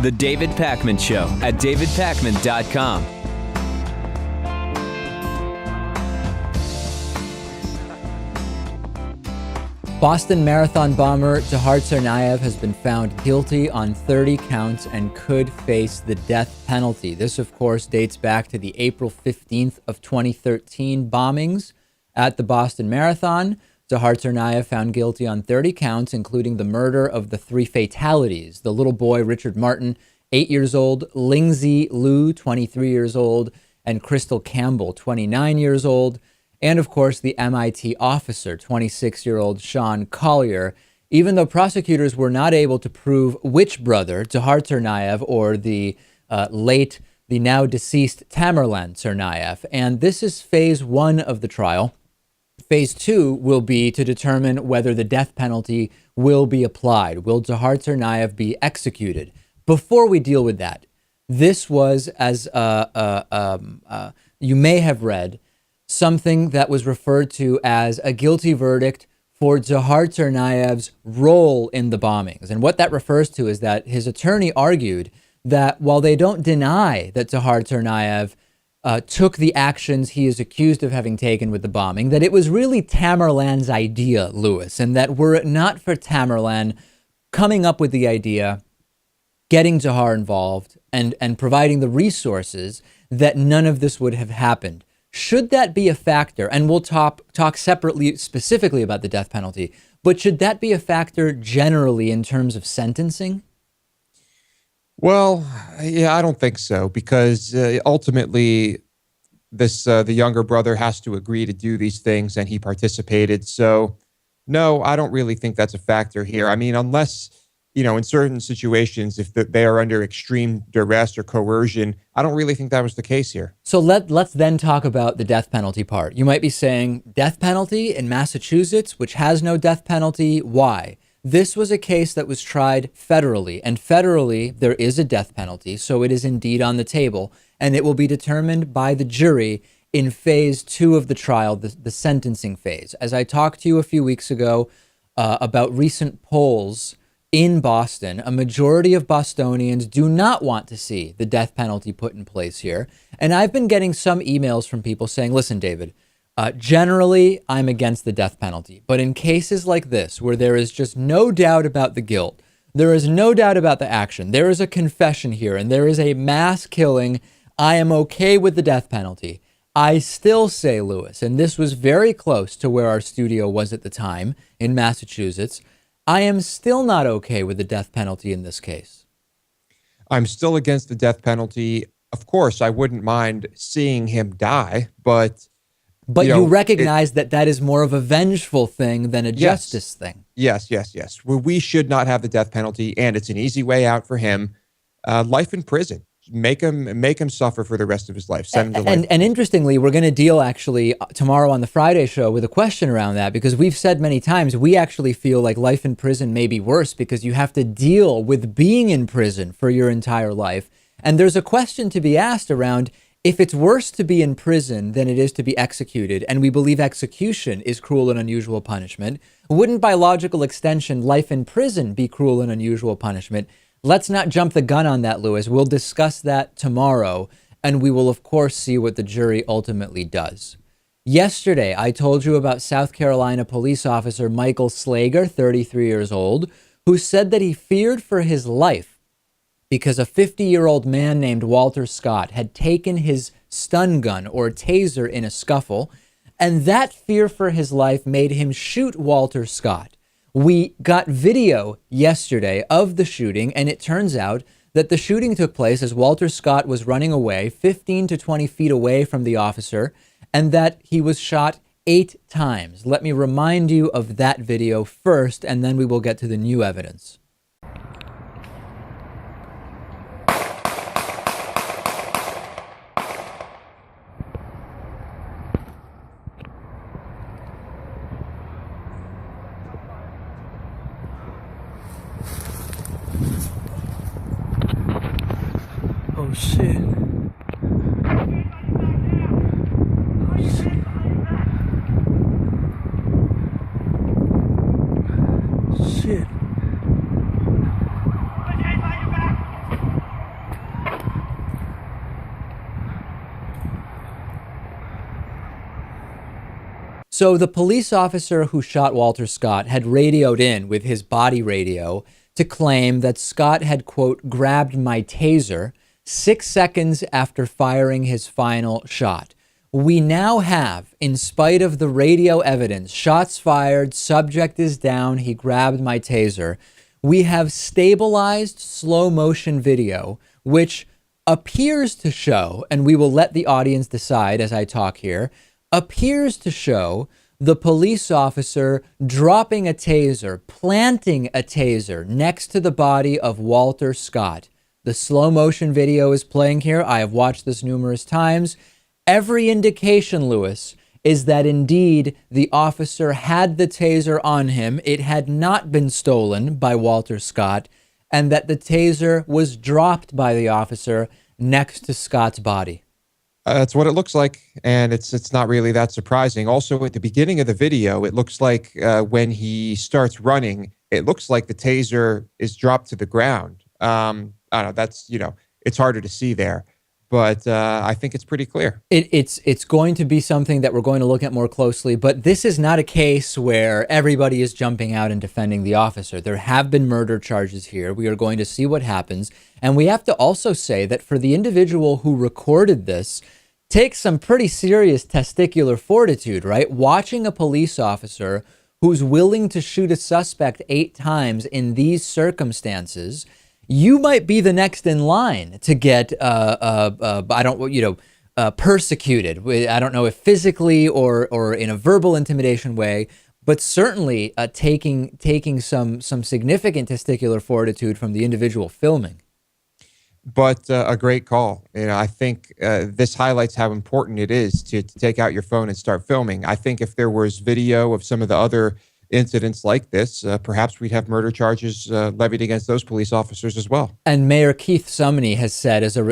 The David Pakman Show at davidpakman.com. Boston Marathon bomber Dzhokhar Tsarnaev has been found guilty on 30 counts and could face the death penalty. This, of course, dates back to the April 15th of 2013 bombings at the Boston Marathon. Dzhokhar Tsarnaev found guilty on 30 counts, including the murder of the three fatalities: the little boy Richard Martin, 8 years old, Lingzi Liu, 23 years old, and Crystal Campbell, 29 years old. And of course, the MIT officer, 26-year-old Sean Collier, even though prosecutors were not able to prove which brother, Dzhokhar Tsarnaev or the now deceased Tamerlan Tsarnaev. And this is phase one of the trial. Phase two will be to determine whether the death penalty will be applied. Will Dzhokhar Tsarnaev be executed? Before we deal with that, this was, as you may have read, something that was referred to as a guilty verdict for Dzhokhar Tsarnaev's role in the bombings. And what that refers to is that his attorney argued that while they don't deny that Dzhokhar Tsarnaev took the actions he is accused of having taken with the bombing, that it was really Tamerlan's idea, Lewis, and that were it not for Tamerlan coming up with the idea, getting Dzhokhar involved, and providing the resources, that none of this would have happened. Should that be a factor, and we'll talk separately specifically about the death penalty, but should that be a factor generally in terms of sentencing? Well, yeah, I don't think so, because ultimately the younger brother has to agree to do these things, and he participated. So no, I don't really think that's a factor here. I mean, unless, in certain situations, if they are under extreme duress or coercion, I don't really think that was the case here. So let's then talk about the death penalty part. You might be saying, death penalty in Massachusetts, which has no death penalty, why? This was a case that was tried federally, and federally there is a death penalty, so it is indeed on the table, and it will be determined by the jury in phase two of the trial, the sentencing phase. As I talked to you a few weeks ago about recent polls in Boston, a majority of Bostonians do not want to see the death penalty put in place here. And I've been getting some emails from people saying, listen, David, generally I'm against the death penalty. But in cases like this, where there is just no doubt about the guilt, there is no doubt about the action, there is a confession here, and there is a mass killing, I am okay with the death penalty. I still say, Lewis, and this was very close to where our studio was at the time in Massachusetts, I am still not okay with the death penalty in this case. I'm still against the death penalty. Of course, I wouldn't mind seeing him die, but you recognize that is more of a vengeful thing than a justice thing. Yes. We should not have the death penalty, and it's an easy way out for him. Life in prison. Make him suffer for the rest of his life. Send him to life. And interestingly, we're going to deal actually tomorrow on the Friday show with a question around that, because we've said many times we actually feel like life in prison may be worse because you have to deal with being in prison for your entire life. And there's a question to be asked around if it's worse to be in prison than it is to be executed, and we believe execution is cruel and unusual punishment, wouldn't by logical extension life in prison be cruel and unusual punishment? Let's not jump the gun on that, Lewis. We'll discuss that tomorrow, and we will, of course, see what the jury ultimately does. Yesterday, I told you about South Carolina police officer Michael Slager, 33 years old, who said that he feared for his life because a 50-year-old man named Walter Scott had taken his stun gun or taser in a scuffle, and that fear for his life made him shoot Walter Scott. We got video yesterday of the shooting, and it turns out that the shooting took place as Walter Scott was running away 15 to 20 feet away from the officer, and that he was shot 8 times. Let me remind you of that video first, and then we will get to the new evidence. Oh shit. Shit. So the police officer who shot Walter Scott had radioed in with his body radio to claim that Scott had, quote, grabbed my taser 6 seconds after firing his final shot. We now have, in spite of the radio evidence, shots fired, subject is down, he grabbed my taser. We have stabilized slow motion video, which appears to show, and we will let the audience decide as I talk here, appears to show the police officer dropping a taser, planting a taser next to the body of Walter Scott. The slow motion video is playing here. I have watched this numerous times. Every indication, Lewis, is that indeed the officer had the taser on him. It had not been stolen by Walter Scott, and that the taser was dropped by the officer next to Scott's body. That's what it looks like, and it's not really that surprising. Also, at the beginning of the video, it looks like when he starts running, it looks like the taser is dropped to the ground. I don't know. That's, it's harder to see there, but I think it's pretty clear. It's going to be something that we're going to look at more closely, but this is not a case where everybody is jumping out and defending the officer. There have been murder charges here. We are going to see what happens, and we have to also say that for the individual who recorded this, takes some pretty serious testicular fortitude, right? Watching a police officer who's willing to shoot a suspect 8 times in these circumstances, you might be the next in line to get, persecuted. I don't know if physically or in a verbal intimidation way, but certainly taking some significant testicular fortitude from the individual filming. But a great call. I think this highlights how important it is to take out your phone and start filming. I think if there was video of some of the other incidents like this, perhaps we'd have murder charges levied against those police officers as well. And Mayor Keith Summy has said, as a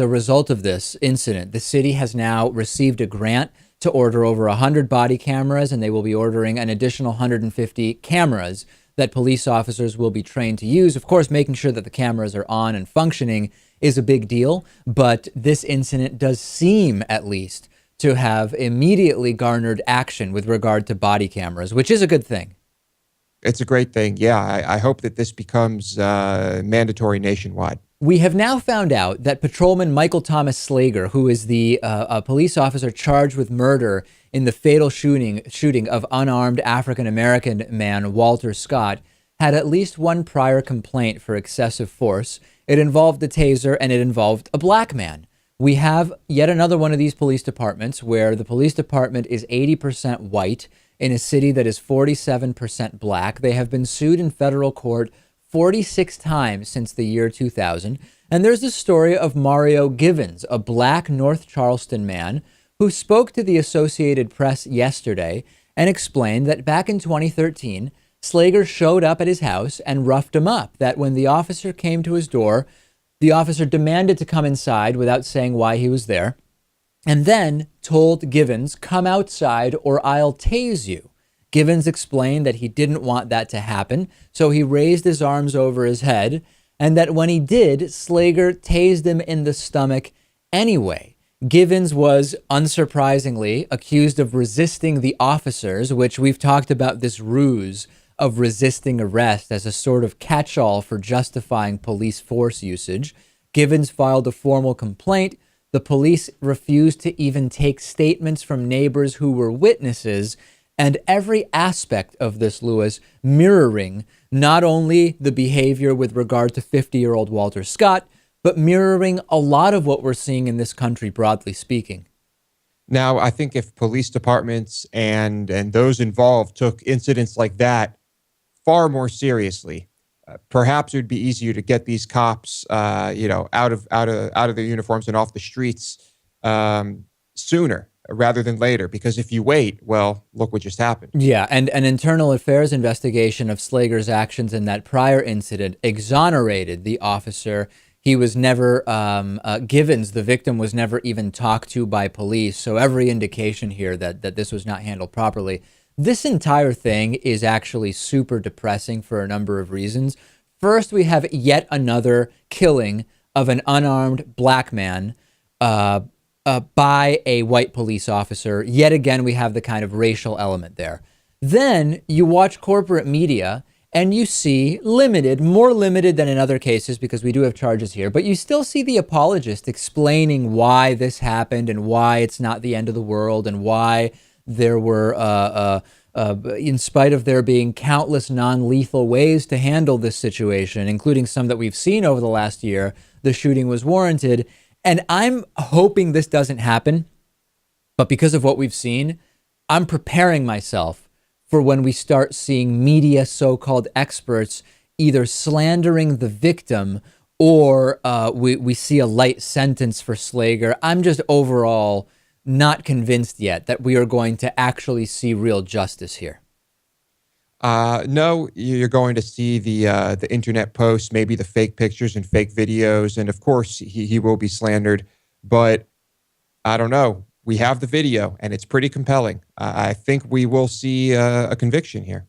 result of this incident, the city has now received a grant to order over 100 body cameras, and they will be ordering an additional 150 cameras that police officers will be trained to use. Of course, making sure that the cameras are on and functioning is a big deal, but this incident does seem, at least, to have immediately garnered action with regard to body cameras, which is a good thing. It's a great thing. Yeah, I hope that this becomes mandatory nationwide. We have now found out that Patrolman Michael Thomas Slager, who is the a police officer charged with murder in the fatal shooting of unarmed African-American man Walter Scott, had at least one prior complaint for excessive force. It involved a taser, and it involved a black man. We have yet another one of these police departments where the police department is 80% white in a city that is 47% black. They have been sued in federal court 46 times since the year 2000. And there's the story of Mario Givens, a black North Charleston man who spoke to the Associated Press yesterday and explained that back in 2013, Slager showed up at his house and roughed him up, that when the officer came to his door, the officer demanded to come inside without saying why he was there, and then told Givens, "Come outside or I'll tase you." Givens explained that he didn't want that to happen, so he raised his arms over his head, and that when he did, Slager tased him in the stomach anyway. Givens was, unsurprisingly, accused of resisting the officers, which we've talked about this ruse of resisting arrest as a sort of catch-all for justifying police force usage. Givens filed a formal complaint. The police refused to even take statements from neighbors who were witnesses, and every aspect of this, Lewis, mirroring not only the behavior with regard to 50-year-old Walter Scott, but mirroring a lot of what we're seeing in this country, broadly speaking. Now, I think if police departments and those involved took incidents like that far more seriously, perhaps it would be easier to get these cops, out of their uniforms and off the streets sooner rather than later. Because if you wait, well, look what just happened. Yeah, and an internal affairs investigation of Slager's actions in that prior incident exonerated the officer. He was never, Givens, the victim, was never even talked to by police. So every indication here that this was not handled properly. This entire thing is actually super depressing for a number of reasons. First, we have yet another killing of an unarmed black man by a white police officer. Yet again, we have the kind of racial element there. Then you watch corporate media and you see limited, more limited than in other cases because we do have charges here, but you still see the apologist explaining why this happened and why it's not the end of the world and why there were, in spite of there being countless non-lethal ways to handle this situation, including some that we've seen over the last year, the shooting was warranted. And I'm hoping this doesn't happen, but because of what we've seen, I'm preparing myself for when we start seeing media so-called experts either slandering the victim or we see a light sentence for Slager. I'm just overall not convinced yet that we are going to actually see real justice here. No, you're going to see the internet posts, maybe the fake pictures and fake videos, and of course he will be slandered. But I don't know. We have the video, and it's pretty compelling. I think we will see a conviction here.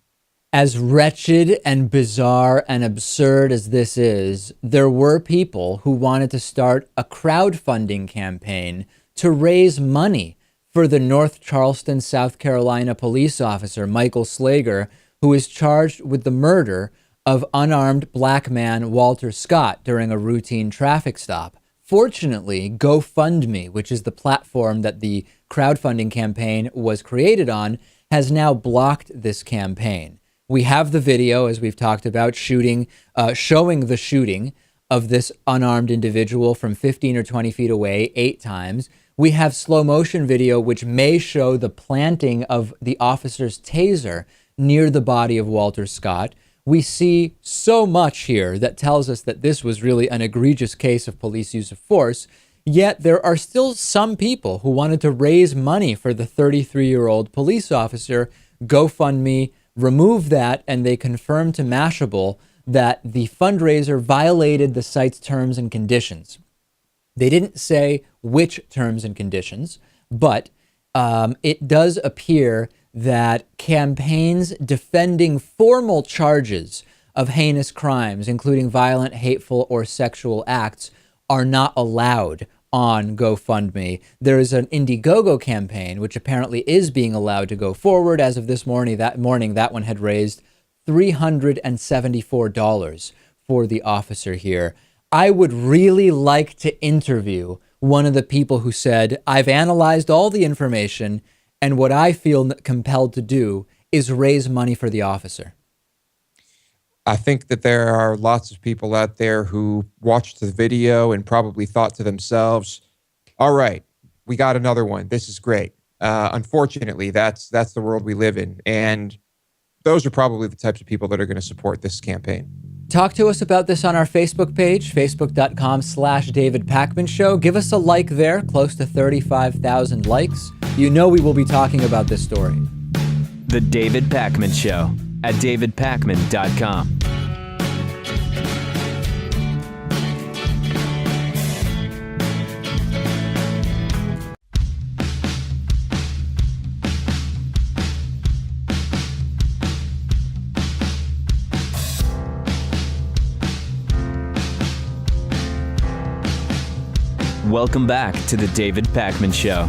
As wretched and bizarre and absurd as this is, there were people who wanted to start a crowdfunding campaign to raise money for the North Charleston, South Carolina police officer, Michael Slager, who is charged with the murder of unarmed black man Walter Scott during a routine traffic stop. Fortunately, GoFundMe, which is the platform that the crowdfunding campaign was created on, has now blocked this campaign. We have the video, as we've talked about, showing the shooting of this unarmed individual from 15 or 20 feet away 8 times. We have slow motion video, which may show the planting of the officer's taser near the body of Walter Scott. We see so much here that tells us that this was really an egregious case of police use of force, yet there are still some people who wanted to raise money for the 33-year-old police officer. GoFundMe removed that, and they confirmed to Mashable that the fundraiser violated the site's terms and conditions. They didn't say which terms and conditions, but it does appear that campaigns defending formal charges of heinous crimes, including violent, hateful, or sexual acts, are not allowed on GoFundMe. There is an Indiegogo campaign, which apparently is being allowed to go forward. As of this morning, that one had raised $374 for the officer here. I would really like to interview one of the people who said, I've analyzed all the information, and what I feel compelled to do is raise money for the officer. I think that there are lots of people out there who watched the video and probably thought to themselves, all right, we got another one. This is great. Unfortunately, that's the world we live in. And those are probably the types of people that are going to support this campaign. Talk to us about this on our Facebook page, facebook.com/David Pakman Show. Give us a like there, close to 35,000 likes. You know we will be talking about this story. The David Pakman Show at davidpakman.com. Welcome back to the David Pakman Show.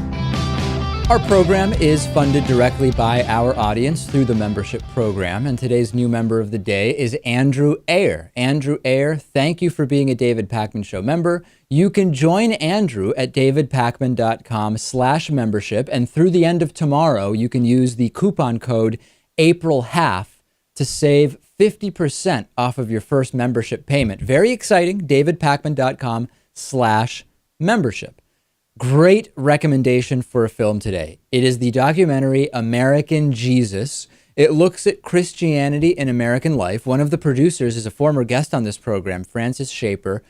Our program is funded directly by our audience through the membership program, and today's new member of the day is Andrew Ayer. Andrew Ayer, thank you for being a David Pakman Show member. You can join Andrew at davidpakman.com/membership, and through the end of tomorrow, you can use the coupon code APRIL50 to save 50% off of your first membership payment. Very exciting, davidpakman.com/membership. Great recommendation for a film today. It is the documentary American Jesus. It looks at Christianity in American life. One of the producers is a former guest on this program, Francis Schaeffer,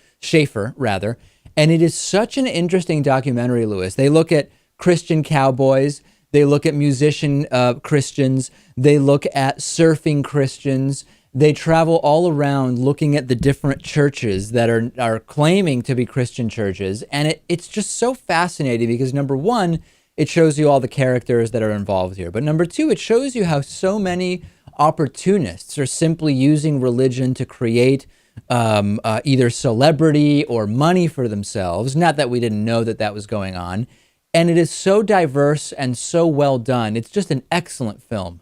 and it is such an interesting documentary, Lewis. They look at Christian cowboys, they look at musician Christians, they look at surfing Christians. They travel all around looking at the different churches that are claiming to be Christian churches. And it's just so fascinating because, number one, it shows you all the characters that are involved here. But number two, it shows you how so many opportunists are simply using religion to create either celebrity or money for themselves. Not that we didn't know that that was going on. And it is so diverse and so well done. It's just an excellent film.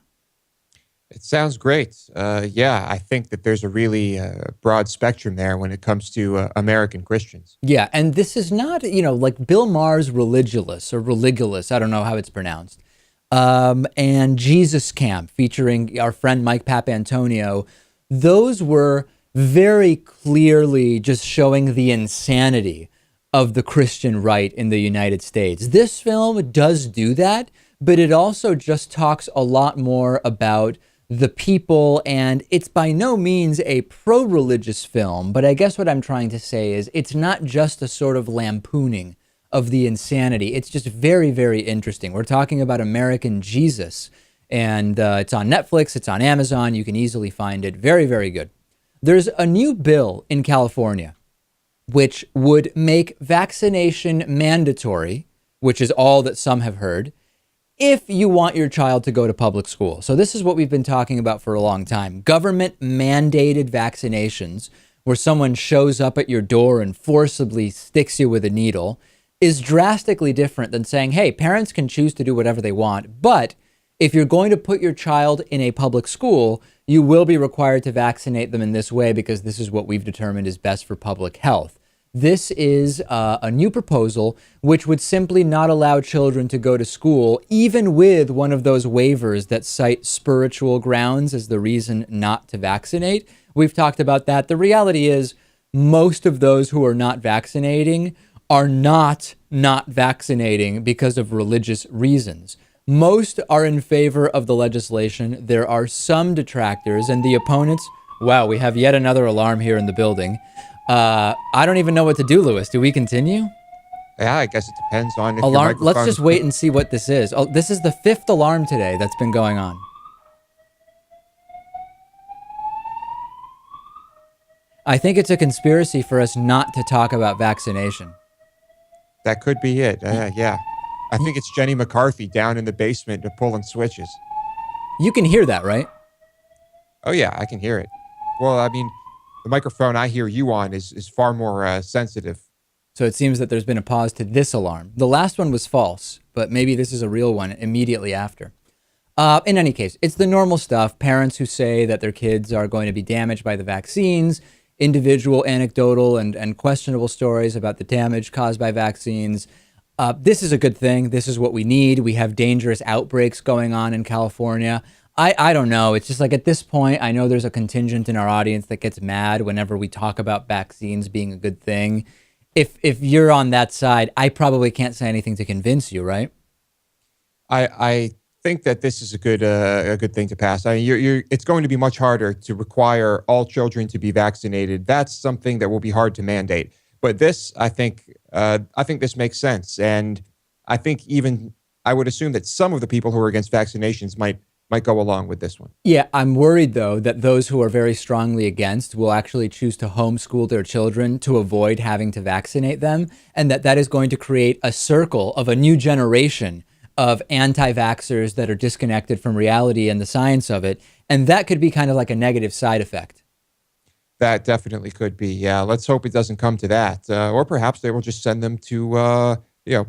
It sounds great. Yeah, I think that there's a really broad spectrum there when it comes to American Christians. Yeah, and this is not, like Bill Maher's Religulous or Religulous, I don't know how it's pronounced, and Jesus Camp featuring our friend Mike Papantonio. Those were very clearly just showing the insanity of the Christian right in the United States. This film does do that, but it also just talks a lot more about the people, and it's by no means a pro-religious film, but I guess what I'm trying to say is it's not just a sort of lampooning of the insanity. It's just very, very interesting. We're talking about American Jesus, and it's on Netflix, it's on Amazon, you can easily find it. Very, very good. There's a new bill in California which would make vaccination mandatory, which is all that some have heard, if you want your child to go to public school. So this is what we've been talking about for a long time. Government mandated vaccinations, where someone shows up at your door and forcibly sticks you with a needle, is drastically different than saying, hey, parents can choose to do whatever they want, but if you're going to put your child in a public school, you will be required to vaccinate them in this way because this is what we've determined is best for public health. This is a new proposal which would simply not allow children to go to school, even with one of those waivers that cite spiritual grounds as the reason not to vaccinate. We've talked about that. The reality is most of those who are not vaccinating are not vaccinating because of religious reasons. Most are in favor of the legislation. There are some detractors, and the opponents... Wow, we have yet another alarm here in the building. I don't even know what to do, Lewis. Do we continue? Yeah, I guess it depends on if alarm. your microphone... Let's just wait and see what this is. Oh, this is the 5th alarm today that's been going on. I think it's a conspiracy for us not to talk about vaccination. That could be it. Yeah. I think it's Jenny McCarthy down in the basement pulling switches. You can hear that, right? Oh, yeah, I can hear it. Well, I mean, the microphone I hear you on is far more sensitive. So it seems that there's been a pause to this alarm. The last one was false, but maybe this is a real one immediately after. In any case, it's the normal stuff. Parents who say that their kids are going to be damaged by the vaccines, individual anecdotal and questionable stories about the damage caused by vaccines. This is a good thing. This is what we need. We have dangerous outbreaks going on in California. I don't know. It's just like at this point, I know there's a contingent in our audience that gets mad whenever we talk about vaccines being a good thing. If you're on that side, I probably can't say anything to convince you, right? I think that this is a good thing to pass. I mean, it's going to be much harder to require all children to be vaccinated. That's something that will be hard to mandate. But this, I think this makes sense, and I think even I would assume that some of the people who are against vaccinations might go along with this one. Yeah, I'm worried though that those who are very strongly against will actually choose to homeschool their children to avoid having to vaccinate them, and that is going to create a circle of a new generation of anti-vaxxers that are disconnected from reality and the science of it, and that could be kind of like a negative side effect. That definitely could be. Yeah, let's hope it doesn't come to that. Or perhaps they will just send them to,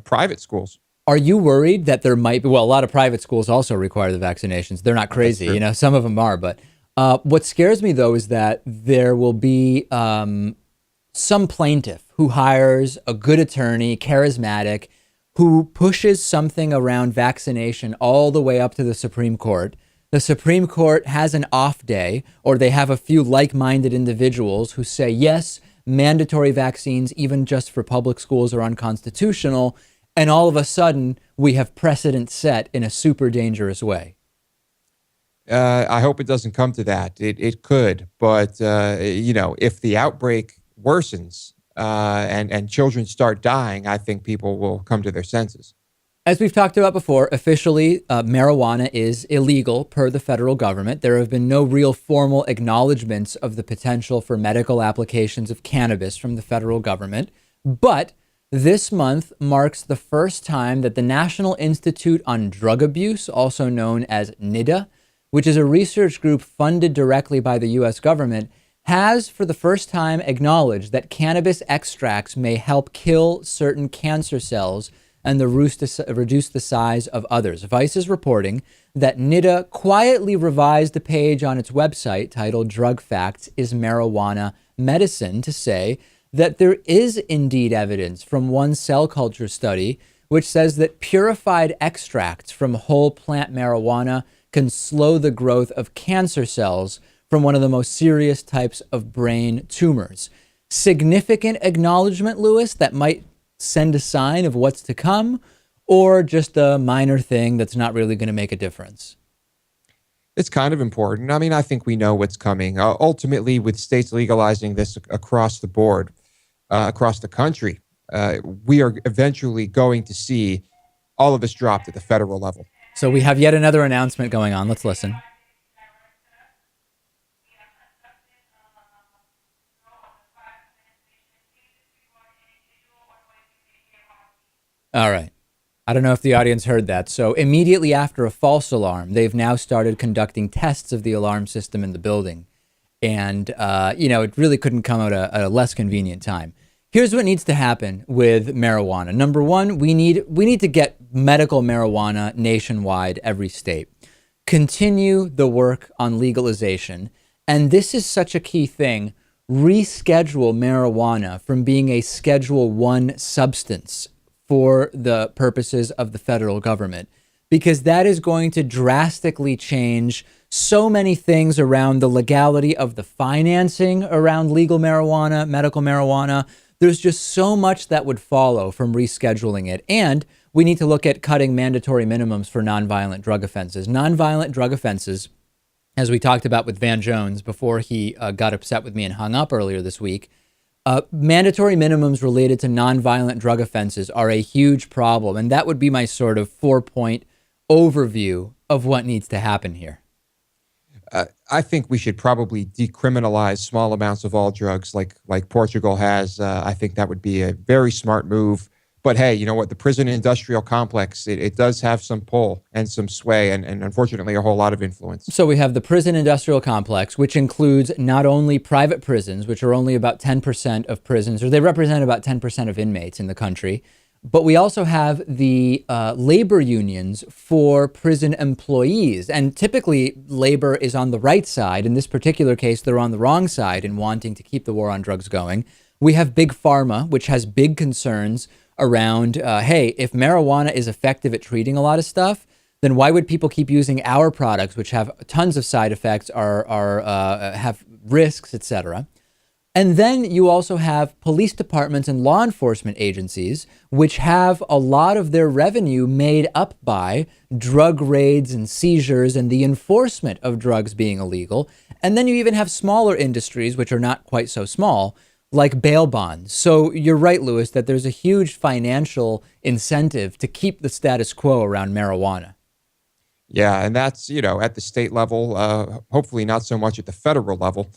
private schools. Are you worried that there might be, well, a lot of private schools also require the vaccinations. They're not crazy, some of them are. But what scares me, though, is that there will be some plaintiff who hires a good attorney, charismatic, who pushes something around vaccination all the way up to the Supreme Court. The Supreme Court has an off day, or they have a few like-minded individuals who say, yes, mandatory vaccines, even just for public schools, are unconstitutional. And all of a sudden, we have precedent set in a super dangerous way. I hope it doesn't come to that. It could. But, if the outbreak worsens and children start dying, I think people will come to their senses. As we've talked about before, officially, marijuana is illegal per the federal government. There have been no real formal acknowledgments of the potential for medical applications of cannabis from the federal government. But this month marks the first time that the National Institute on Drug Abuse, also known as NIDA, which is a research group funded directly by the U.S. government, has for the first time acknowledged that cannabis extracts may help kill certain cancer cells and reduce the size of others. Vice is reporting that NIDA quietly revised a page on its website titled Drug Facts, Is Marijuana Medicine, to say that there is indeed evidence from one cell culture study which says that purified extracts from whole plant marijuana can slow the growth of cancer cells from one of the most serious types of brain tumors. Significant acknowledgement, Lewis, that might send a sign of what's to come, or just a minor thing that's not really going to make a difference? It's kind of important. I mean, I think we know what's coming. Ultimately, with states legalizing this across the board, across the country, we are eventually going to see all of this dropped at the federal level. So we have yet another announcement going on. Let's listen. All right. I don't know if the audience heard that. So immediately after a false alarm, they've now started conducting tests of the alarm system in the building. And, it really couldn't come at a less convenient time. Here's what needs to happen with marijuana. Number one, we need to get medical marijuana nationwide, every state. Continue the work on legalization. And this is such a key thing. Reschedule marijuana from being a Schedule I substance for the purposes of the federal government, because that is going to drastically change so many things around the legality of the financing around legal marijuana, medical marijuana. There's just so much that would follow from rescheduling it. And we need to look at cutting mandatory minimums for nonviolent drug offenses. Nonviolent drug offenses, as we talked about with Van Jones before he got upset with me and hung up earlier this week, mandatory minimums related to nonviolent drug offenses are a huge problem. And that would be my sort of 4-point overview of what needs to happen here. I think we should probably decriminalize small amounts of all drugs like Portugal has. I think that would be a very smart move. But hey, you know what? The prison industrial complex, it does have some pull and some sway and unfortunately a whole lot of influence. So we have the prison industrial complex, which includes not only private prisons, which are only about 10% of prisons, or they represent about 10% of inmates in the country. But we also have the labor unions for prison employees. And typically, labor is on the right side. In this particular case, they're on the wrong side in wanting to keep the war on drugs going. We have Big Pharma, which has big concerns around, hey, if marijuana is effective at treating a lot of stuff, then why would people keep using our products, which have tons of side effects, have risks, etc.? And then you also have police departments and law enforcement agencies, which have a lot of their revenue made up by drug raids and seizures and the enforcement of drugs being illegal. And then you even have smaller industries, which are not quite so small, like bail bonds. So you're right, Lewis, that there's a huge financial incentive to keep the status quo around marijuana. Yeah, and that's, at the state level, hopefully not so much at the federal level.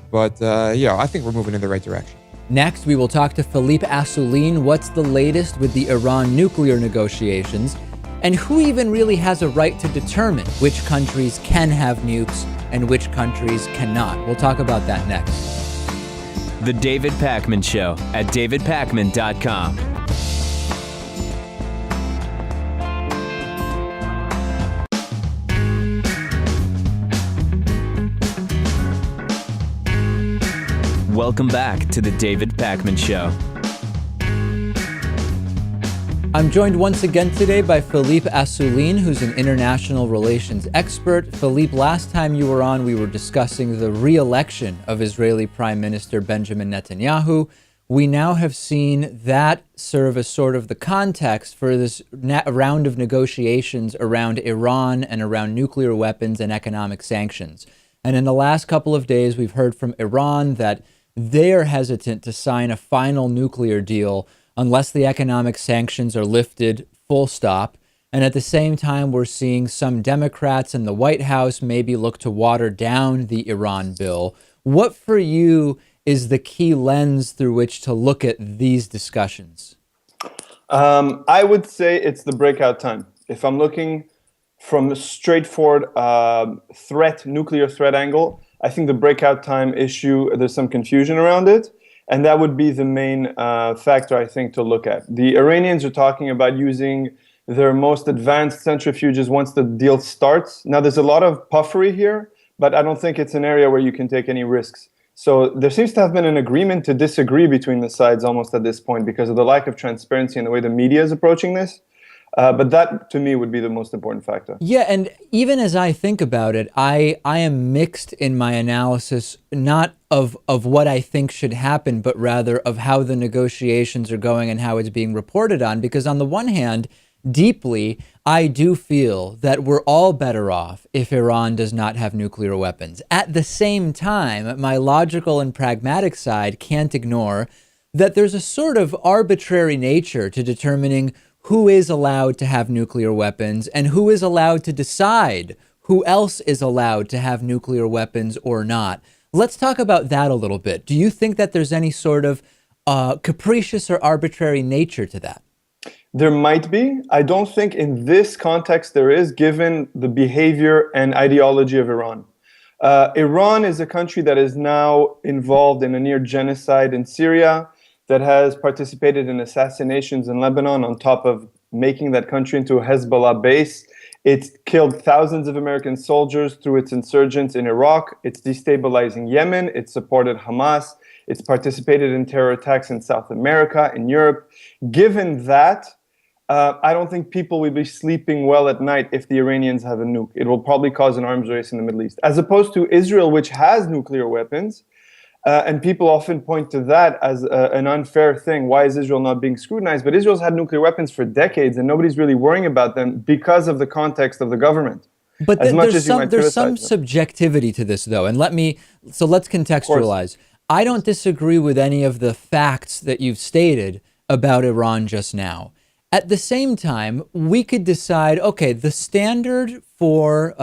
But, I think we're moving in the right direction. Next, we will talk to Philippe Assouline. What's the latest with the Iran nuclear negotiations? And who even really has a right to determine which countries can have nukes and which countries cannot? We'll talk about that next. The David Pakman Show at davidpakman.com. Welcome back to the David Pakman Show. I'm joined once again today by Philippe Assouline, who's an international relations expert. Philippe, last time you were on, we were discussing the re-election of Israeli Prime Minister Benjamin Netanyahu. We now have seen that serve as sort of the context for this round of negotiations around Iran and around nuclear weapons and economic sanctions. And in the last couple of days, we've heard from Iran that they are hesitant to sign a final nuclear deal unless the economic sanctions are lifted, full stop. And at the same time, we're seeing some Democrats in the White House maybe look to water down the Iran bill. What for you is the key lens through which to look at these discussions? I would say it's the breakout time. If I'm looking from a straightforward nuclear threat angle, I think the breakout time issue, there's some confusion around it. And that would be the main factor, I think, to look at. The Iranians are talking about using their most advanced centrifuges once the deal starts. Now, there's a lot of puffery here, but I don't think it's an area where you can take any risks. So there seems to have been an agreement to disagree between the sides almost at this point because of the lack of transparency and the way the media is approaching this. But that, to me, would be the most important factor. Yeah, and even as I think about it, I am mixed in my analysis, not of what I think should happen, but rather of how the negotiations are going and how it's being reported on. Because on the one hand, deeply, I do feel that we're all better off if Iran does not have nuclear weapons. At the same time, my logical and pragmatic side can't ignore that there's a sort of arbitrary nature to determining who is allowed to have nuclear weapons and who is allowed to decide who else is allowed to have nuclear weapons or not. Let's talk about that a little bit. Do you think that there's any sort of capricious or arbitrary nature to that? There might be. I don't think in this context there is, given the behavior and ideology of Iran. Iran is a country that is now involved in a near genocide in Syria, that has participated in assassinations in Lebanon on top of making that country into a Hezbollah base. It's killed thousands of American soldiers through its insurgents in Iraq. It's destabilizing Yemen. It's supported Hamas. It's participated in terror attacks in South America, in Europe. Given that, I don't think people will be sleeping well at night if the Iranians have a nuke. It will probably cause an arms race in the Middle East. As opposed to Israel, which has nuclear weapons, and people often point to that as an unfair thing. Why is Israel not being scrutinized? But Israel's had nuclear weapons for decades, and nobody's really worrying about them because of the context of the government. But there's some subjectivity to this, though. And let's contextualize. I don't disagree with any of the facts that you've stated about Iran just now. At the same time, we could decide, okay, the standard for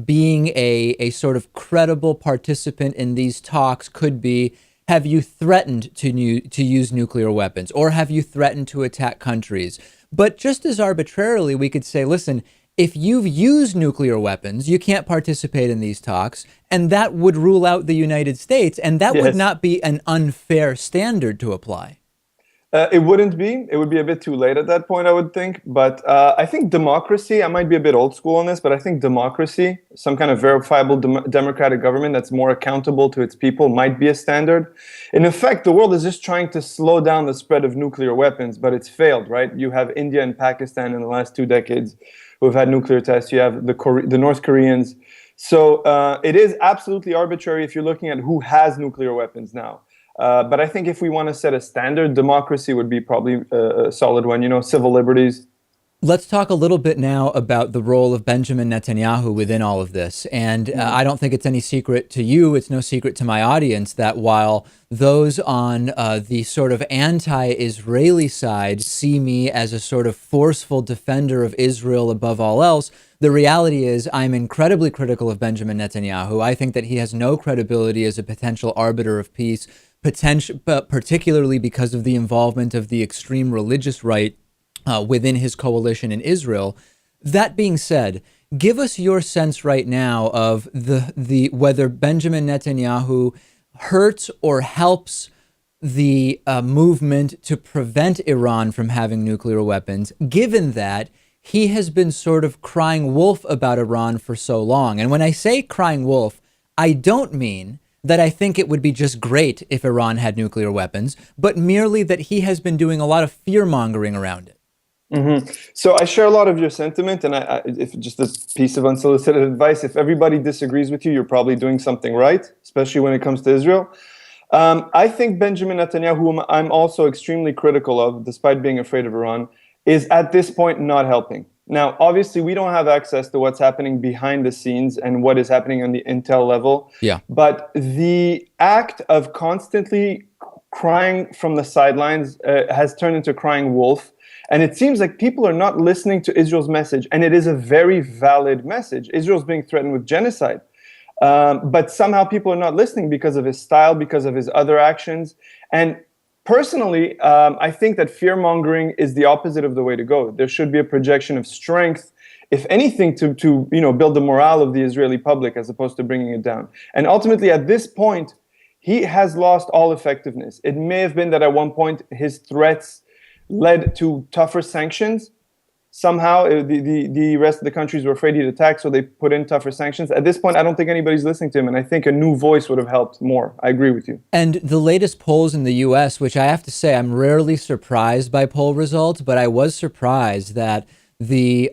being a sort of credible participant in these talks could be, have you threatened to use nuclear weapons, or have you threatened to attack countries? But just as arbitrarily, we could say, listen, if you've used nuclear weapons, you can't participate in these talks, and that would rule out the United States, and that would not be an unfair standard to apply. It wouldn't be. It would be a bit too late at that point, I would think. But I think democracy, I might be a bit old school on this, but I think democracy, some kind of verifiable democratic government that's more accountable to its people might be a standard. In effect, the world is just trying to slow down the spread of nuclear weapons, but it's failed, right? You have India and Pakistan in the last 2 decades who have had nuclear tests. You have the North Koreans. So it is absolutely arbitrary if you're looking at who has nuclear weapons now. But I think if we want to set a standard, democracy would be probably a solid one, civil liberties. Let's talk a little bit now about the role of Benjamin Netanyahu within all of this. And I don't think it's any secret to you, it's no secret to my audience, that while those on the sort of anti-Israeli side see me as a sort of forceful defender of Israel above all else, the reality is I'm incredibly critical of Benjamin Netanyahu. I think that he has no credibility as a potential arbiter of peace, particularly because of the involvement of the extreme religious right within his coalition in Israel. That being said, give us your sense right now of the whether Benjamin Netanyahu hurts or helps the movement to prevent Iran from having nuclear weapons, given that he has been sort of crying wolf about Iran for so long. And when I say crying wolf, I don't mean that I think it would be just great if Iran had nuclear weapons, but merely that he has been doing a lot of fear-mongering around it. Mm-hmm. So I share a lot of your sentiment, and if just a piece of unsolicited advice, if everybody disagrees with you, you're probably doing something right, especially when it comes to Israel. I think Benjamin Netanyahu, whom I'm also extremely critical of, despite being afraid of Iran, is at this point not helping. Now, obviously, we don't have access to what's happening behind the scenes and what is happening on the intel level. Yeah. But the act of constantly crying from the sidelines has turned into crying wolf. And it seems like people are not listening to Israel's message. And it is a very valid message. Israel's being threatened with genocide. But somehow people are not listening because of his style, because of his other actions. And personally, I think that fear-mongering is the opposite of the way to go. There should be a projection of strength, if anything, to build the morale of the Israeli public as opposed to bringing it down. And ultimately, at this point, he has lost all effectiveness. It may have been that at one point his threats led to tougher sanctions. Somehow the rest of the countries were afraid he'd attack, so they put in tougher sanctions. At this point, I don't think anybody's listening to him, and I think a new voice would have helped more. I agree with you. And the latest polls in the U.S., which I have to say, I'm rarely surprised by poll results, but I was surprised that the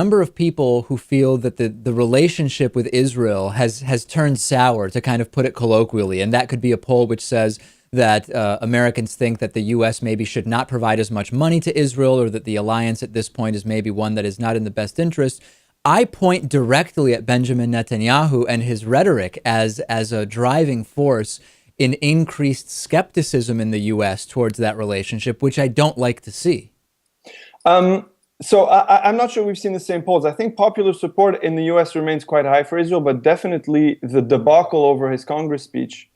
number of people who feel that the relationship with Israel has turned sour, to kind of put it colloquially, and that could be a poll which says that Americans think that the U.S. maybe should not provide as much money to Israel, or that the alliance at this point is maybe one that is not in the best interest. I point directly at Benjamin Netanyahu and his rhetoric as a driving force in increased skepticism in the U.S. towards that relationship, which I don't like to see. So I'm not sure we've seen the same polls. I think popular support in the U.S. remains quite high for Israel, but definitely the debacle over his Congress speech,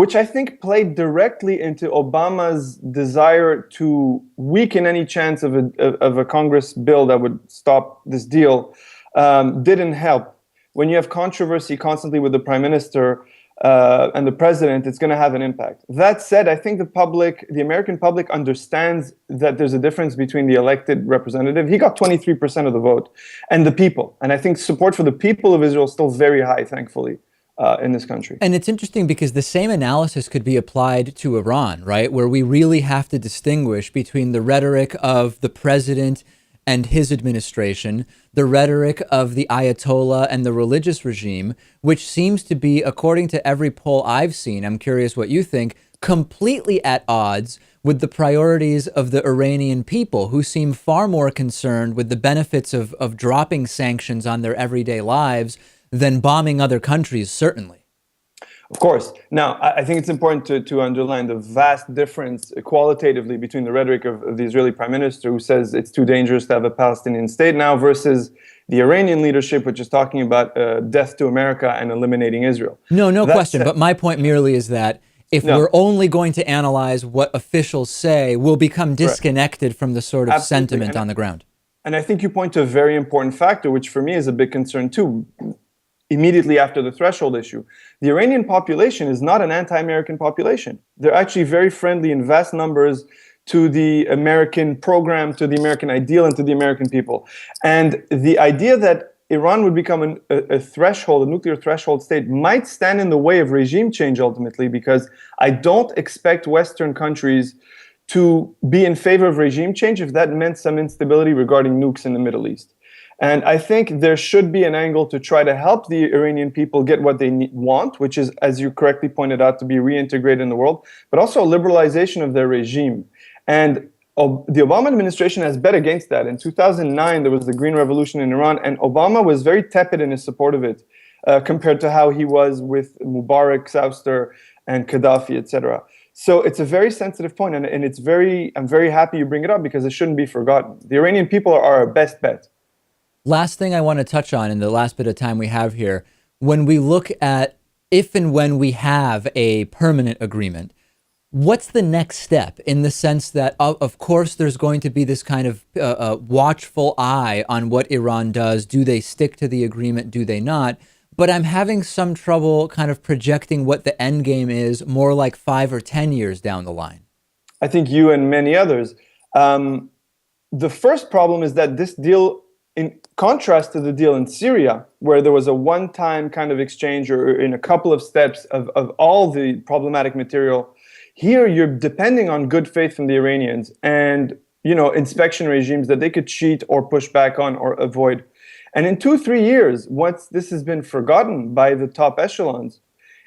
which I think played directly into Obama's desire to weaken any chance of a Congress bill that would stop this deal, didn't help. When you have controversy constantly with the prime minister and the president, it's going to have an impact. That said, I think the American public understands that there's a difference between the elected representative. He got 23% of the vote, and the people. And I think support for the people of Israel is still very high, thankfully, in this country. And it's interesting because the same analysis could be applied to Iran, right? Where we really have to distinguish between the rhetoric of the president and his administration, the rhetoric of the Ayatollah and the religious regime, which seems to be, according to every poll I've seen, I'm curious what you think, completely at odds with the priorities of the Iranian people, who seem far more concerned with the benefits of dropping sanctions on their everyday lives than bombing other countries, certainly. Of course. Now, I think it's important to underline the vast difference qualitatively between the rhetoric of the Israeli prime minister, who says it's too dangerous to have a Palestinian state now, versus the Iranian leadership, which is talking about death to America and eliminating Israel. No question. But my point merely is that if we're only going to analyze what officials say, we'll become disconnected from the sort of sentiment on the ground. And I think you point to a very important factor, which for me is a big concern too. Immediately after the threshold issue, the Iranian population is not an anti-American population. They're actually very friendly in vast numbers to the American program, to the American ideal, and to the American people. And the idea that Iran would become a threshold, a nuclear threshold state, might stand in the way of regime change ultimately, because I don't expect Western countries to be in favor of regime change if that meant some instability regarding nukes in the Middle East. And I think there should be an angle to try to help the Iranian people get what they want, which is, as you correctly pointed out, to be reintegrated in the world, but also a liberalization of their regime. And the Obama administration has bet against that. In 2009, there was the Green Revolution in Iran, and Obama was very tepid in his support of it compared to how he was with Mubarak's ouster and Gaddafi, etc. So it's a very sensitive point, and I'm very happy you bring it up, because it shouldn't be forgotten. The Iranian people are our best bet. Last thing I want to touch on in the last bit of time we have here, when we look at if and when we have a permanent agreement, what's the next step, in the sense that, of course, there's going to be this kind of watchful eye on what Iran does. Do they stick to the agreement? Do they not? But I'm having some trouble kind of projecting what the end game is, more like 5 or 10 years down the line. I think you and many others. The first problem is that this deal, in contrast to the deal in Syria, where there was a one-time kind of exchange, or in a couple of steps of all the problematic material, here you're depending on good faith from the Iranians and, inspection regimes that they could cheat or push back on or avoid. And in 2-3 years, once this has been forgotten by the top echelons,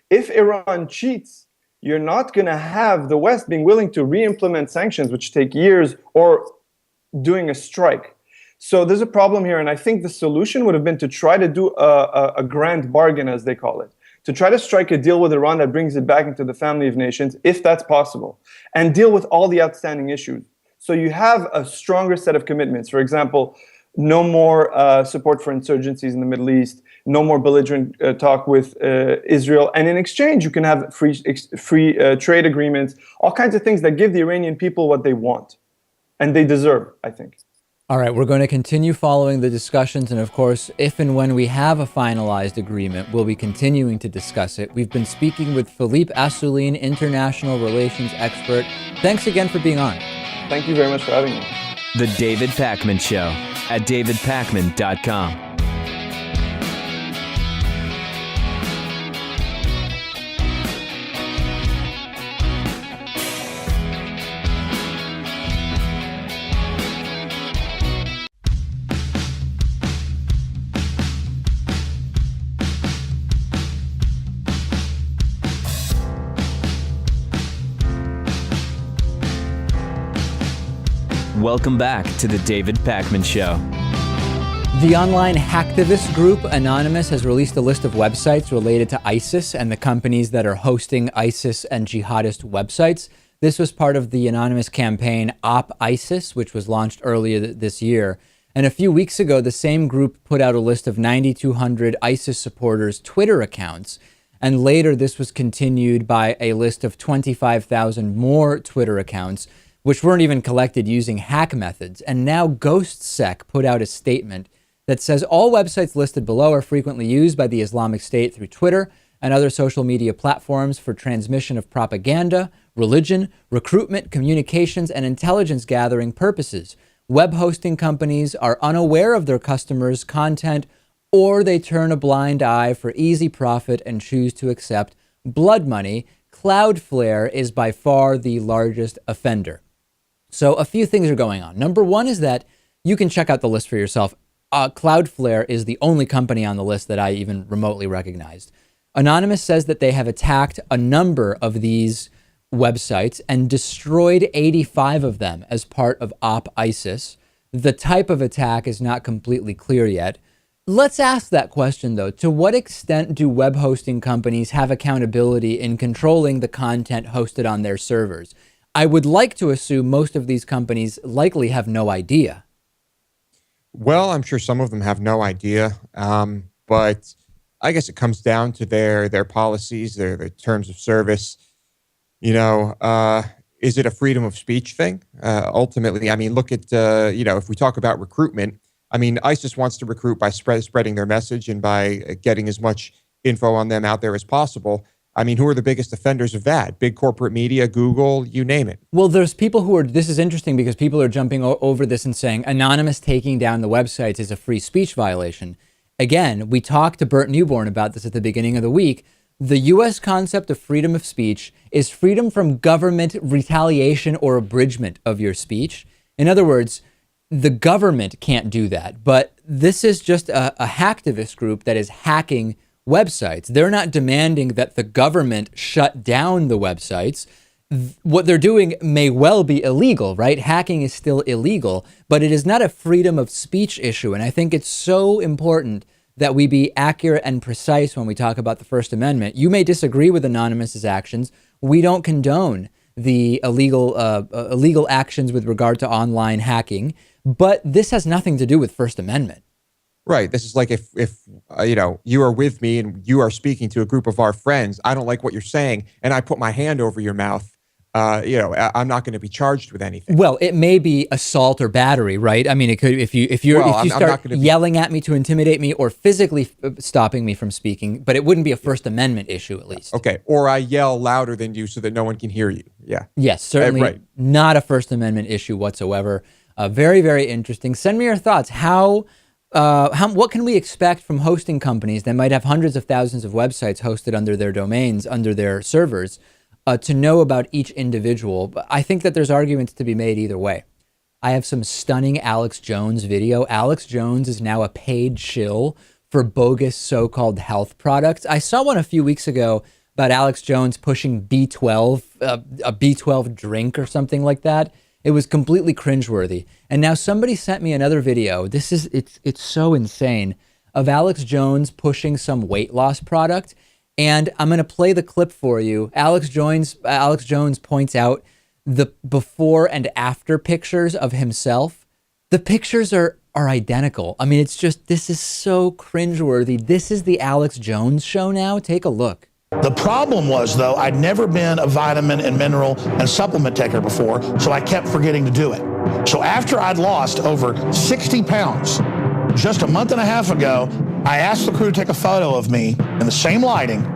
if Iran cheats, you're not going to have the West being willing to re-implement sanctions, which take years, or doing a strike. So there's a problem here, and I think the solution would have been to try to do a grand bargain, as they call it, to try to strike a deal with Iran that brings it back into the family of nations, if that's possible, and deal with all the outstanding issues. So you have a stronger set of commitments. For example, no more support for insurgencies in the Middle East, no more belligerent talk with Israel, and in exchange you can have free trade agreements, all kinds of things that give the Iranian people what they want, and they deserve, I think. All right, we're going to continue following the discussions. And of course, if and when we have a finalized agreement, we'll be continuing to discuss it. We've been speaking with Philippe Assouline, international relations expert. Thanks again for being on. Thank you very much for having me. The David Pakman Show at davidpakman.com. Welcome back to the David Pakman Show. The online hacktivist group Anonymous has released a list of websites related to ISIS and the companies that are hosting ISIS and jihadist websites. This was part of the Anonymous campaign Op ISIS, which was launched earlier this year. And a few weeks ago, the same group put out a list of 9,200 ISIS supporters' Twitter accounts. And later, this was continued by a list of 25,000 more Twitter accounts, which weren't even collected using hack methods. And now GhostSec put out a statement that says all websites listed below are frequently used by the Islamic State through Twitter and other social media platforms for transmission of propaganda, religion, recruitment, communications, and intelligence gathering purposes. Web hosting companies are unaware of their customers' content, or they turn a blind eye for easy profit and choose to accept blood money. Cloudflare is by far the largest offender. So a few things are going on. Number one is that you can check out the list for yourself. Cloudflare is the only company on the list that I even remotely recognized. Anonymous says that they have attacked a number of these websites and destroyed 85 of them as part of Op ISIS. The type of attack is not completely clear yet. Let's ask that question, though. To what extent do web hosting companies have accountability in controlling the content hosted on their servers? I would like to assume most of these companies likely have no idea. Well, I'm sure some of them have no idea, but I guess it comes down to their policies, their terms of service. Is it a freedom of speech thing? Ultimately, I mean, look at, if we talk about recruitment, I mean, ISIS wants to recruit by spreading their message and by getting as much info on them out there as possible. I mean, who are the biggest offenders of that? Big corporate media, Google, you name it. Well, there's people who are, this is interesting because people are jumping over this and saying Anonymous taking down the websites is a free speech violation. Again, we talked to Burt Newborn about this at the beginning of the week. The U.S. concept of freedom of speech is freedom from government retaliation or abridgment of your speech. In other words, the government can't do that, but this is just a hacktivist group that is hacking websites. They're not demanding that the government shut down the websites. What they're doing may well be illegal, right? Hacking is still illegal, but it is not a freedom of speech issue. And I think it's so important that we be accurate and precise when we talk about the First Amendment. You may disagree with Anonymous's actions. We don't condone the illegal actions with regard to online hacking, but this has nothing to do with First Amendment. Right. This is like if you are with me and you are speaking to a group of our friends, I don't like what you're saying, and I put my hand over your mouth, I'm not going to be charged with anything. Well, it may be assault or battery, right? I mean, it could if you start yelling at me to intimidate me or physically stopping me from speaking, but it wouldn't be a First Amendment issue, at least. Okay. Or I yell louder than you so that no one can hear you. Yeah. Yes, certainly right. Not a First Amendment issue whatsoever. Very, very interesting. Send me your thoughts. What can we expect from hosting companies that might have hundreds of thousands of websites hosted under their domains, under their servers, to know about each individual? But I think that there's arguments to be made either way. I have some stunning Alex Jones video. Alex Jones is now a paid shill for bogus so-called health products. I saw one a few weeks ago about Alex Jones pushing B12, a B12 drink or something like that. It was completely cringeworthy. And now somebody sent me another video. It's so insane, of Alex Jones pushing some weight loss product. And I'm going to play the clip for you. Alex Jones points out the before and after pictures of himself. The pictures are identical. I mean, it's just, this is so cringeworthy. This is the Alex Jones show now. Take a look. The problem was, though, I'd never been a vitamin and mineral and supplement taker before, so I kept forgetting to do it. So after I'd lost over 60 pounds, just a month and a half ago, I asked the crew to take a photo of me in the same lighting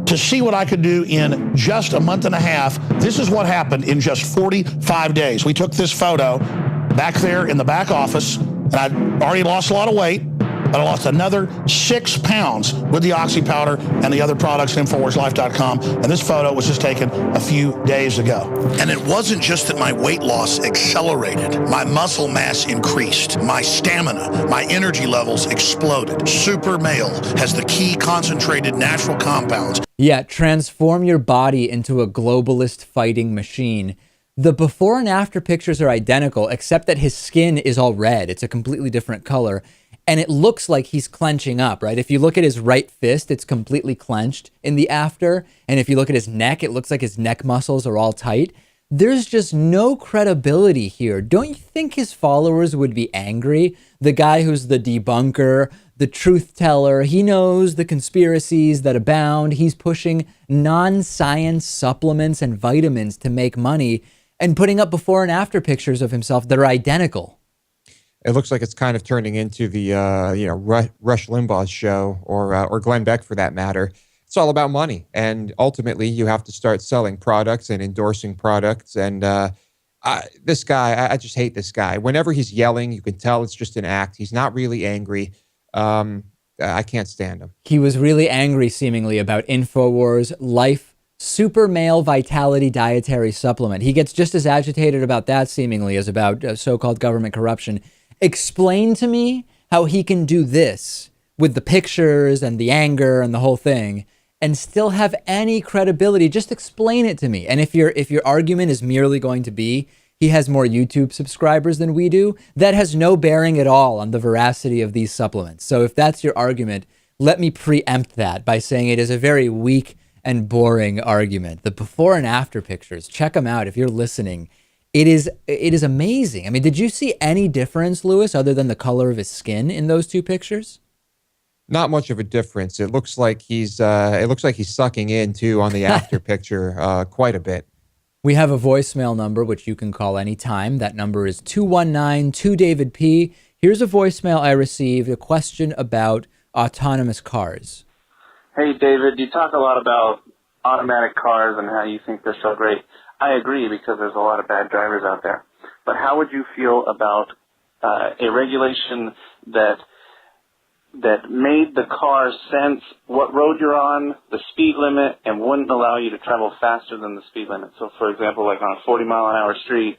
to see what I could do in just a month and a half. This is what happened in just 45 days. We took this photo back there in the back office, and I'd already lost a lot of weight, but I lost another 6 pounds with the Oxy powder and the other products at InfoWarsLife.com. And this photo was just taken a few days ago. And it wasn't just that my weight loss accelerated. My muscle mass increased. My stamina, my energy levels exploded. Super Male has the key concentrated natural compounds. Yeah, transform your body into a globalist fighting machine. The before and after pictures are identical, except that his skin is all red. It's a completely different color. And it looks like he's clenching up, right? If you look at his right fist, it's completely clenched in the after. And if you look at his neck, it looks like his neck muscles are all tight. There's just no credibility here. Don't you think his followers would be angry? The guy who's the debunker, the truth teller, he knows the conspiracies that abound. He's pushing non-science supplements and vitamins to make money and putting up before and after pictures of himself that are identical. It looks like it's kind of turning into the Rush Limbaugh's show, or Glenn Beck for that matter. It's all about money, and ultimately you have to start selling products and endorsing products. And this guy, I just hate this guy. Whenever he's yelling, you can tell it's just an act. He's not really angry. I can't stand him. He was really angry, seemingly, about InfoWars Life Super Male Vitality Dietary Supplement. He gets just as agitated about that, seemingly, as about so-called government corruption. Explain to me how he can do this with the pictures and the anger and the whole thing and still have any credibility. Just explain it to me. And if your argument is merely going to be he has more YouTube subscribers than we do, that has no bearing at all on the veracity of these supplements. So if that's your argument, let me preempt that by saying it is a very weak and boring argument. The before and after pictures, check them out if you're listening. It is amazing. I mean, did you see any difference, Lewis, other than the color of his skin in those two pictures? Not much of a difference. It looks like he's sucking in too on the after picture quite a bit. We have a voicemail number which you can call anytime. That number is 219-2-DAVID-P. Here's a voicemail I received, a question about autonomous cars. Hey, David, you talk a lot about automatic cars and how you think they're so great. I agree, because there's a lot of bad drivers out there. But how would you feel about a regulation that made the car sense what road you're on, the speed limit, and wouldn't allow you to travel faster than the speed limit? So, for example, like on a 40-mile-an-hour street,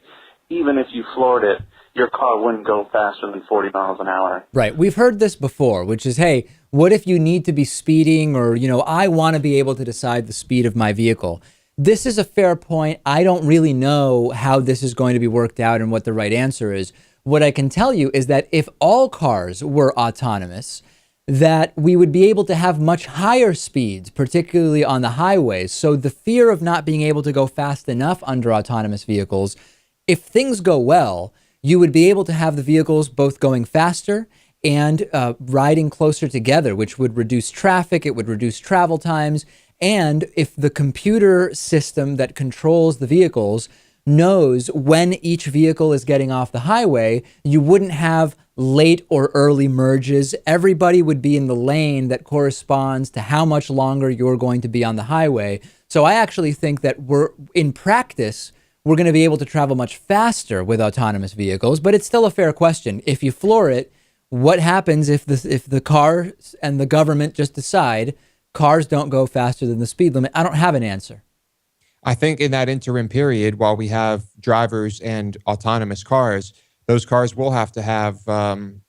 even if you floored it, your car wouldn't go faster than 40 miles an hour. Right. We've heard this before, which is, hey, what if you need to be speeding, or, I want to be able to decide the speed of my vehicle? This is a fair point. I don't really know how this is going to be worked out and what the right answer is. What I can tell you is that if all cars were autonomous, that we would be able to have much higher speeds, particularly on the highways. So the fear of not being able to go fast enough under autonomous vehicles, if things go well, you would be able to have the vehicles both going faster and riding closer together, which would reduce traffic, it would reduce travel times. And if the computer system that controls the vehicles knows when each vehicle is getting off the highway, you wouldn't have late or early merges. Everybody would be in the lane that corresponds to how much longer you're going to be on the highway. So I actually think that in practice, we're going to be able to travel much faster with autonomous vehicles, but it's still a fair question. If you floor it, what happens if the car and the government just decide cars don't go faster than the speed limit? I don't have an answer. I think in that interim period, while we have drivers and autonomous cars, those cars will have to have, the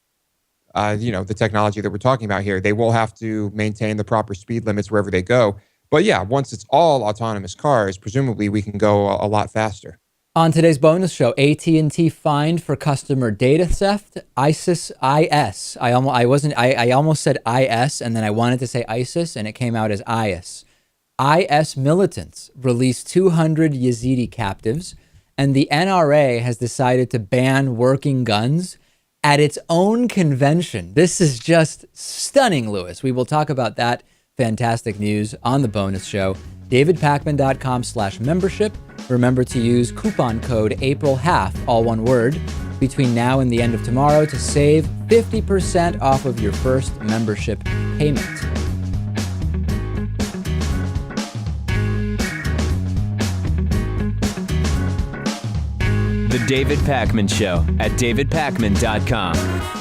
technology that we're talking about here. They will have to maintain the proper speed limits wherever they go. But yeah, once it's all autonomous cars, presumably we can go a lot faster. On today's bonus show, AT&T fined for customer data theft. IS. I almost said IS, and then I wanted to say ISIS, and it came out as IS. IS militants released 200 Yazidi captives, and the NRA has decided to ban working guns at its own convention. This is just stunning, Lewis. We will talk about that fantastic news on the bonus show davidpakman.com/membership. Remember to use coupon code APRIL1/2, all one word, between now and the end of tomorrow to save 50% off of your first membership payment. The David Pakman Show at davidpakman.com.